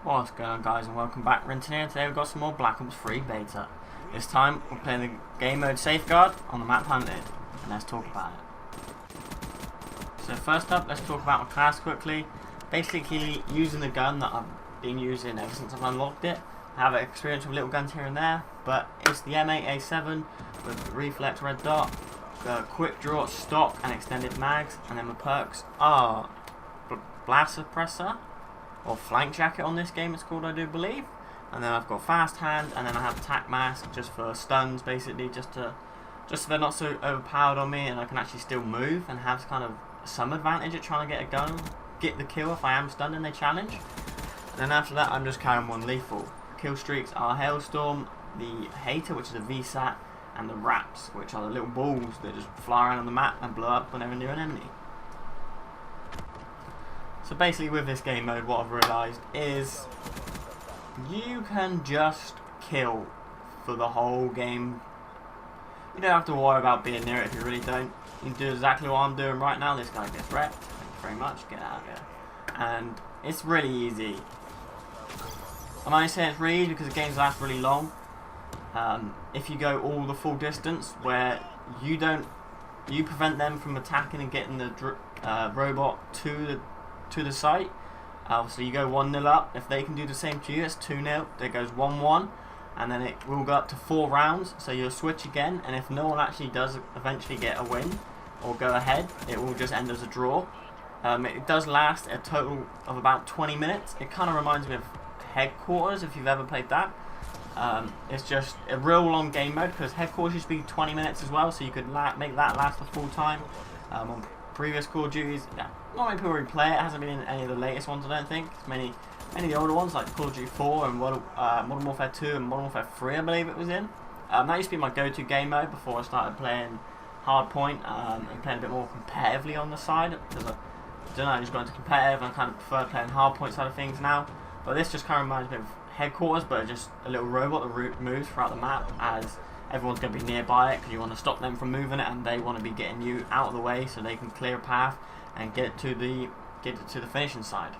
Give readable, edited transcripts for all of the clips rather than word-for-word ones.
What's going on, guys, and welcome back. Renton here. Today we've got some more Black Ops 3 beta. This time we're playing the game mode SafeGuard on the map Hunted, and let's talk about it. So first up, let's talk about my class quickly. Basically using the gun that I've been using ever since I've unlocked it. I have experience with little guns here and there, but it's the M8A7 with reflex red dot, quick draw, stock and extended mags, and then my perks are blast suppressor, or flank jacket on this game it's called, I do believe. And then I've got fast hand, and then I have attack mask just for stuns, basically just so they're not so overpowered on me and I can actually still move and have kind of some advantage at trying to get the kill if I am stunned in a challenge. And then after that I'm just carrying one lethal. Kill streaks are Hailstorm, the Hater, which is a VSAT, and the Wraps, which are the little balls that just fly around on the map and blow up whenever near an enemy. So basically with this game mode, what I've realised is you can just kill for the whole game. You don't have to worry about being near it if you really don't. You can do exactly what I'm doing right now. This guy gets wrecked. Thank you very much. Get out of here. And it's really easy. I'm only saying it's really easy because the games last really long. If you go all the full distance, where you prevent them from attacking and getting the robot to the site. So you go 1-0 up. If they can do the same to you, it's 2-0. It goes 1-1, and then it will go up to 4 rounds. So you'll switch again, and if no one actually does eventually get a win or go ahead, it will just end as a draw. It does last a total of about 20 minutes. It kind of reminds me of Headquarters, if you've ever played that. It's just a real long game mode because Headquarters used to be 20 minutes as well, so you could make that last the full time. On previous Call of Duties, not many people really play it. It hasn't been in any of the latest ones, I don't think. It's many of the older ones like Call of Duty 4 and Modern Warfare 2 and Modern Warfare 3, I believe it was in. That used to be my go-to game mode before I started playing Hardpoint and playing a bit more competitively on the side, because I don't know, I just got into competitive and I kind of prefer playing Hardpoint side of things now. But this just kind of reminds me of Headquarters, but just a little robot that moves throughout the map as everyone's going to be nearby it, because you want to stop them from moving it and they want to be getting you out of the way so they can clear a path and get it to the finishing side.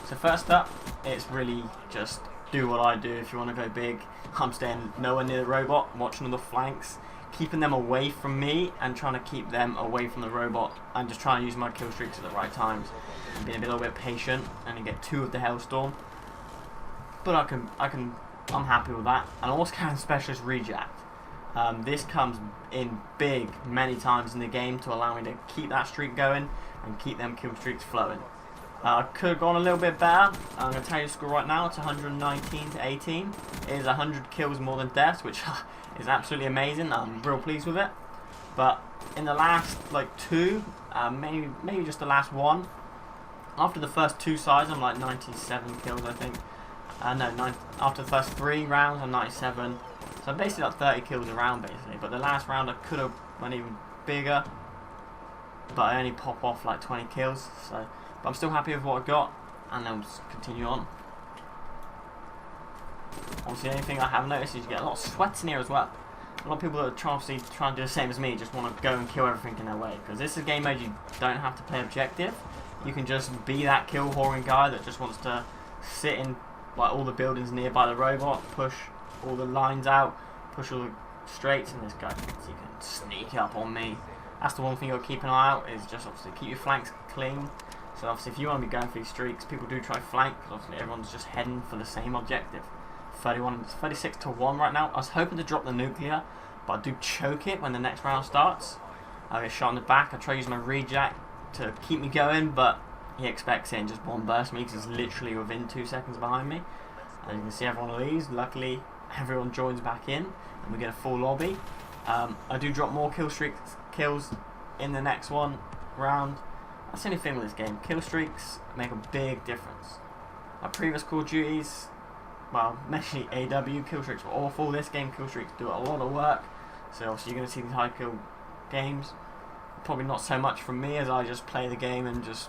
So first up, it's really just do what I do. If you want to go big, I'm staying nowhere near the robot, watching all the flanks, keeping them away from me and trying to keep them away from the robot. I'm just trying to use my kill streaks at the right times and being a little bit patient and get 2 of the Hailstorm. But I'm happy with that. And I also carrying Specialist REJACK. This comes in big many times in the game to allow me to keep that streak going and keep them kill streaks flowing. Could have gone a little bit better. I'm going to tell you the score right now. It's 119 to 18. It is 100 kills more than deaths, which is absolutely amazing. I'm real pleased with it. But in the last two, maybe just the last one, after the first 2 sides I'm like 97 kills, I think. After the first 3 rounds I'm 97. So basically like 30 kills a round basically. But the last round I could have went even bigger, but I only pop off like 20 kills. So, but I'm still happy with what I got, and then we'll just continue on. Obviously, the only thing I have noticed is you get a lot of sweats in here as well. A lot of people that are trying to do the same as me just want to go and kill everything in their way. Because this is a game mode you don't have to play objective. You can just be that kill whoring guy that just wants to sit in like all the buildings nearby the robot, push all the lines out, push all the straights, and this guy thinks he can sneak up on me. That's the one thing you'll keep an eye out, is just obviously keep your flanks clean. So obviously if you want to be going for these streaks, people do try flank, because obviously everyone's just heading for the same objective. 36 to 1 right now. I was hoping to drop the nuclear, but I do choke it when the next round starts. I get shot in the back. I try to use my REJACK to keep me going, but he expects it and just one burst me, because he's literally within 2 seconds behind me. And you can see everyone leaves. Luckily everyone joins back in and we get a full lobby. I do drop more kills in the next round. That's the only thing with this game. Kill streaks make a big difference. My previous Call of Duties, well, especially AW, kill streaks were awful. This game, kill streaks do a lot of work. So obviously you're going to see these high kill games. Probably not so much from me, as I just play the game and just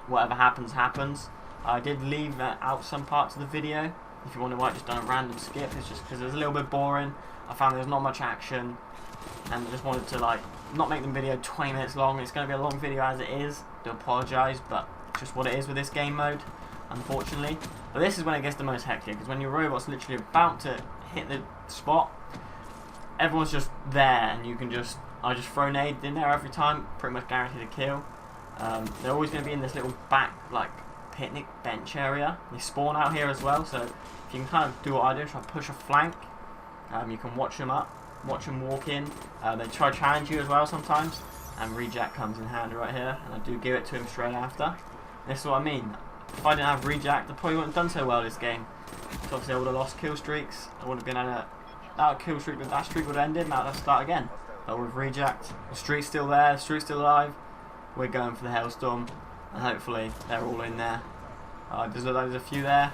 whatever happens, happens. I did leave out some parts of the video. If you wonder why I just done a random skip, it's just because it was a little bit boring. I found there was not much action, and I just wanted to not make the video 20 minutes long. It's going to be a long video as it is. I do apologise, but it's just what it is with this game mode, unfortunately. But this is when it gets the most hectic, because when your robot's literally about to hit the spot, everyone's just there, and you can just, I just throw nades in there every time, pretty much guaranteed a kill. They're always going to be in this little back, like, picnic bench area. They spawn out here as well, so if you can kind of do what I do, try to push a flank, you can watch them walk in. They try to challenge you as well sometimes, and REJACK comes in handy right here, and I do give it to him straight after. This is what I mean. If I didn't have REJACK, I probably wouldn't have done so well this game. So obviously I would have lost kill streaks. I would have been at that kill streak, but that streak would have ended. Now let's start again. But with REJACK, the streak's still there, the streak's still alive. We're going for the Hailstorm, and hopefully they're all in there. There's a few there.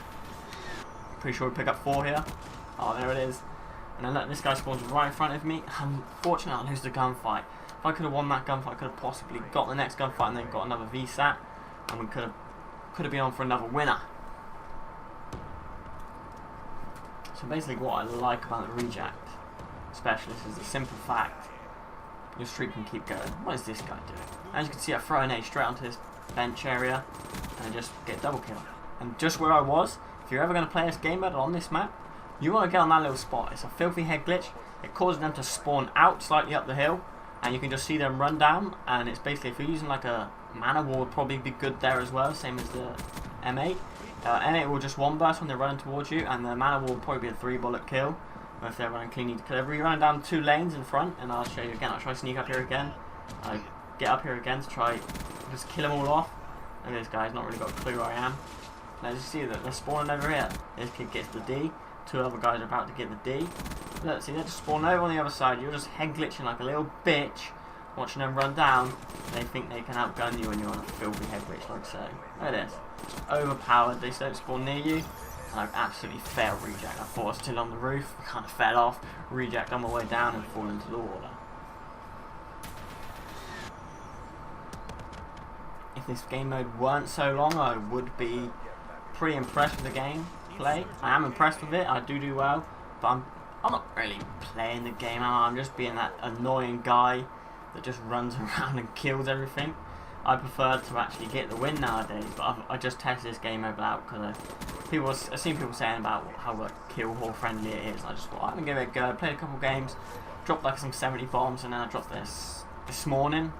Pretty sure we pick up 4 here. Oh, there it is. And then look, this guy spawns right in front of me. Unfortunately, I lose the gunfight. If I could have won that gunfight, I could have possibly got the next gunfight and then got another VSAT, and we could have been on for another winner. So basically, what I like about the REJACK specialist is the simple fact your streak can keep going. What is this guy doing? As you can see, I throw an A straight onto this bench area and I just get double kill. And just where I was, if you're ever going to play this game mode on this map, you want to get on that little spot. It's a filthy head glitch. It causes them to spawn out slightly up the hill, and you can just see them run down. And it's basically, if you're using like a mana wall, would probably be good there as well, same as the M8. M8 will just one burst when they're running towards you, and the mana wall will probably be a 3-bullet kill. Or if they're running clean, you kill every running down 2 lanes in front, and I'll show you again. I'll try to sneak up here again. I get up here again to try just kill them all off. And this guy's not really got a clue where I am. Now as you see that they're spawning over here. This kid gets the D. 2 other guys are about to get the D. Look, see, they're just spawning over on the other side. You're just head glitching like a little bitch, watching them run down. They think they can outgun you when you're on a filthy head glitch like so. Look at this. Overpowered. They don't spawn near you. And I've absolutely failed REJACK. I thought I was still on the roof. I kind of fell off. REJACK on my way down and fall into the water. If this game mode weren't so long, I would be pretty impressed with the gameplay. I am impressed with it. I do well, but I'm not really playing the game. I'm just being that annoying guy that just runs around and kills everything. I prefer to actually get the win nowadays, but I just tested this game mode out because I've seen people saying about how like kill hall friendly it is. I just thought I'm gonna give it a go. I played a couple games, dropped like some 70 bombs, and then I dropped this morning.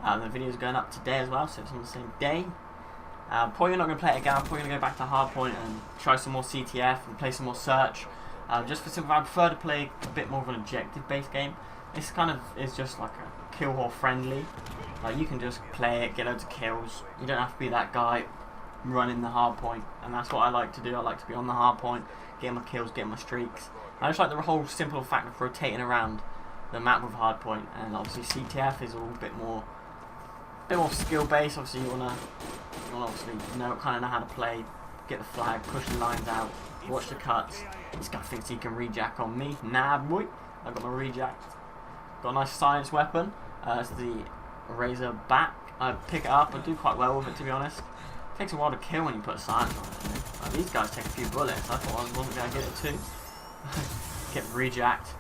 The video's going up today as well, so it's on the same day. Probably not going to play it again. I'm probably going to go back to Hardpoint and try some more CTF and play some more Search. Just for simple, I prefer to play a bit more of an objective-based game. This kind of is just like a kill hall friendly. Like you can just play it, get loads of kills. You don't have to be that guy running the Hardpoint, and that's what I like to do. I like to be on the Hardpoint, getting my kills, getting my streaks. I just like the whole simple fact of rotating around the map with Hardpoint, and obviously CTF is all a bit more skill based. Obviously you wanna obviously kind of know how to play, get the flag, push the lines out, watch the cuts. This guy thinks he can REJACK on me. Nah boy, I got my REJACK. Got a nice science weapon. It's the REJACK. I pick it up, I do quite well with it to be honest. It takes a while to kill when you put a science on it. Like, these guys take a few bullets. I thought I wasn't going to get it too. Get REJACKed,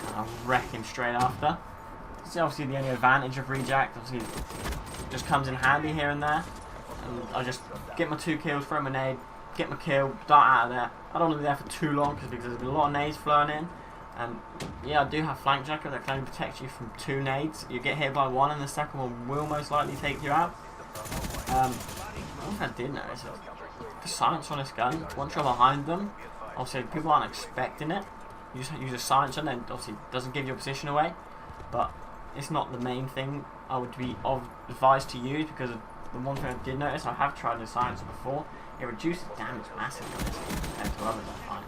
and I'll wreck him straight after. This is obviously the only advantage of REJACK. Obviously, it just comes in handy here and there. And I just get my 2 kills, throw my nade, get my kill, dart out of there. I don't want to be there for too long because there's been a lot of nades flowing in. And yeah, I do have flank jacker that can only protect you from 2 nades. You get hit by 1 and the second one will most likely take you out. One thing I did notice is the silence on this gun, once you're behind them, obviously people aren't expecting it. You just use a silencer and then obviously it doesn't give your position away. But it's not the main thing I would be advised to use, because the one thing I did notice, I have tried the silencer before, it reduces damage massively on this game compared to others I find.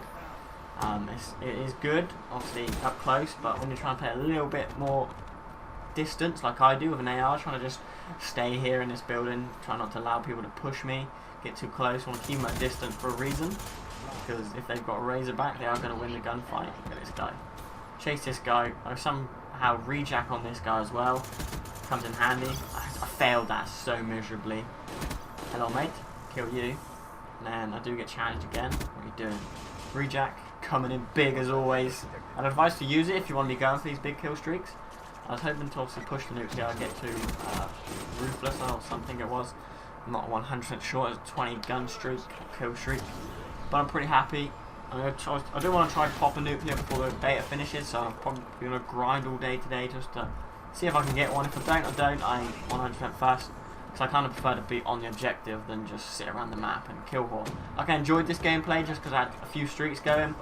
It is good, obviously up close, but when you're trying to play a little bit more distance like I do with an AR, trying to just stay here in this building, try not to allow people to push me, get too close, want to keep my distance for a reason, because if they've got a Razorback they are going to win the gunfight. Look at this guy. Chase this guy. I somehow REJACK on this guy as well. Comes in handy. I failed that so miserably. Hello mate, kill you. And then I do get challenged again. What are you doing? REJACK coming in big as always. I'd advise to use it if you want to be going for these big kill streaks. I was hoping to obviously push the nuclear and get to Ruthless or something it was. I'm not 100% sure. It was a 20 gun streak, kill streak. but I'm pretty happy. I do want to try pop a nuclear before the beta finishes, so I'm probably going to grind all day today just to see if I can get one. If I don't, I 100% fast. Because I kind of prefer to be on the objective than just sit around the map and kill haul. Like, I enjoyed this gameplay just because I had a few streaks going.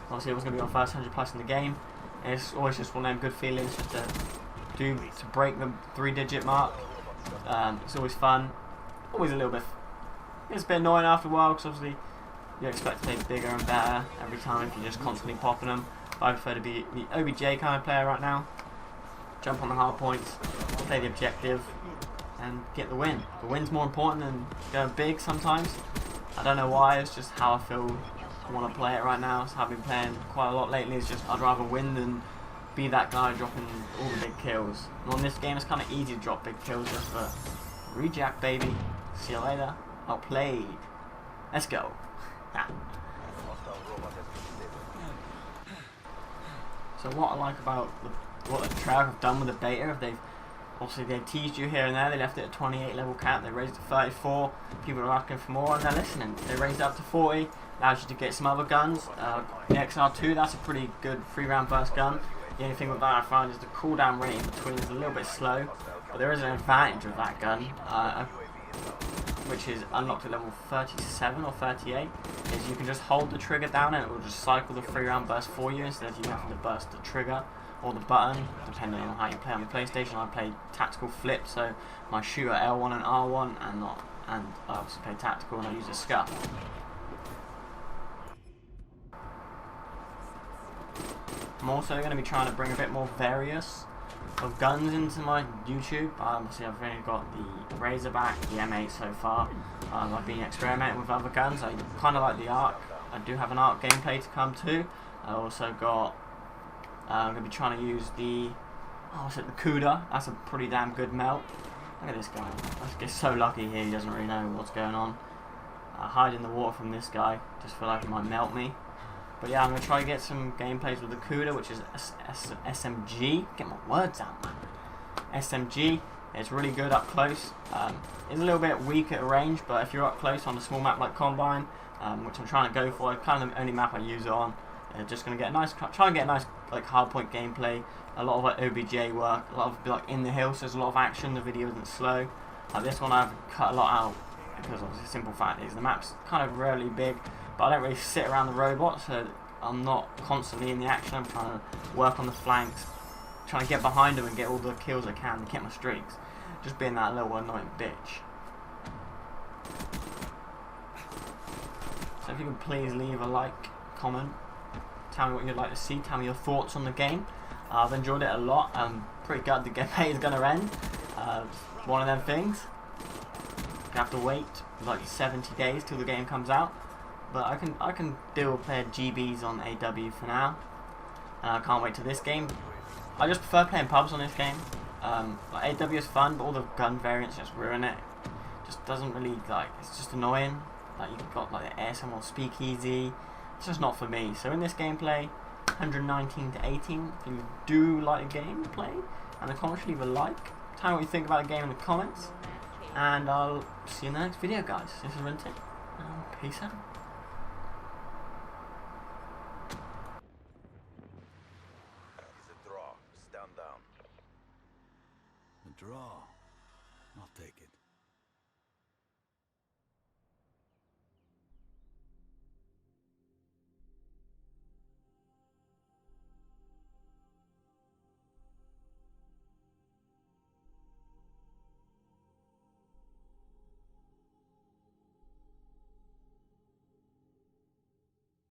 Obviously, it was going to be my first 100 plus in the game. And it's always just one of them good feelings to break the 3-digit mark. It's always fun. Always a little bit. It's a bit annoying after a while because obviously you expect to play bigger and better every time if you're just constantly popping them. But I prefer to be the OBJ kind of player right now. Jump on the hard points, play the objective, and get the win. The win's more important than going big sometimes. I don't know why, it's just how I feel I want to play it right now. So I've been playing quite a lot lately. It's just I'd rather win than be that guy dropping all the big kills. And on this game it's kind of easy to drop big kills just for REJACK, baby. See you later. Outplayed. Let's go. So what I like about what the Treyarch have done with the beta, they teased you here and there. They left it at 28 level cap, they raised it to 34. People are asking for more and they're listening. They raised it up to 40, allows you to get some other guns. The XR2, that's a pretty good 3-round burst gun. The only thing with that I find is the cooldown rate in between is a little bit slow, but there is an advantage with that gun, which is unlocked at level 37 or 38, is you can just hold the trigger down and it will just cycle the 3-round burst for you instead of you having to burst the trigger or the button, depending on how you play on the PlayStation. I play tactical flip, so my shooter L1 and R1, and I obviously play tactical and I use a scuff. I'm also going to be trying to bring a bit more various of guns into my YouTube. Obviously I've only got the Razorback, the M8 so far. I've been experimenting with other guns. I kind of like the ARC. I do have an ARC gameplay to come too. I also got I'm going to be trying to use the the Cuda. That's a pretty damn good melt. Look at this guy. I get so lucky here, he doesn't really know what's going on. I hide in the water from this guy, just feel like he might melt me. But yeah, I'm going to try to get some gameplays with the Cuda, which is SMG. Get my words out, man. SMG. It's really good up close. It's a little bit weak at range, but if you're up close on a small map like Combine, which I'm trying to go for, it's kind of the only map I use it on. Just going to get a nice, try and get a nice like hardpoint gameplay. A lot of like OBJ work, a lot of like in the hills. So there's a lot of action. The video isn't slow. This one I've cut a lot out because obviously the simple fact is the map's kind of rarely big, but I don't really sit around the robot, so I'm not constantly in the action. I'm trying to work on the flanks, trying to get behind them and get all the kills I can to get my streaks. Just being that little annoying bitch. So if you can please leave a like, comment, tell me what you'd like to see, tell me your thoughts on the game. I've enjoyed it a lot. I'm pretty glad the gameplay is going to end. One of them things. You have to wait like 70 days till the game comes out. But I can deal with playing GBs on AW for now. I can't wait to this game. I just prefer playing pubs on this game. Like AW is fun, but all the gun variants just ruin it. Just doesn't really like. It's just annoying. Like you've got like the ASM or Speakeasy. It's just not for me. So in this gameplay, 119 to 18. If you do like the gameplay and the comments, leave a like. Tell me what you think about the game in the comments. And I'll see you in the next video, guys. This is Rinty. Peace out.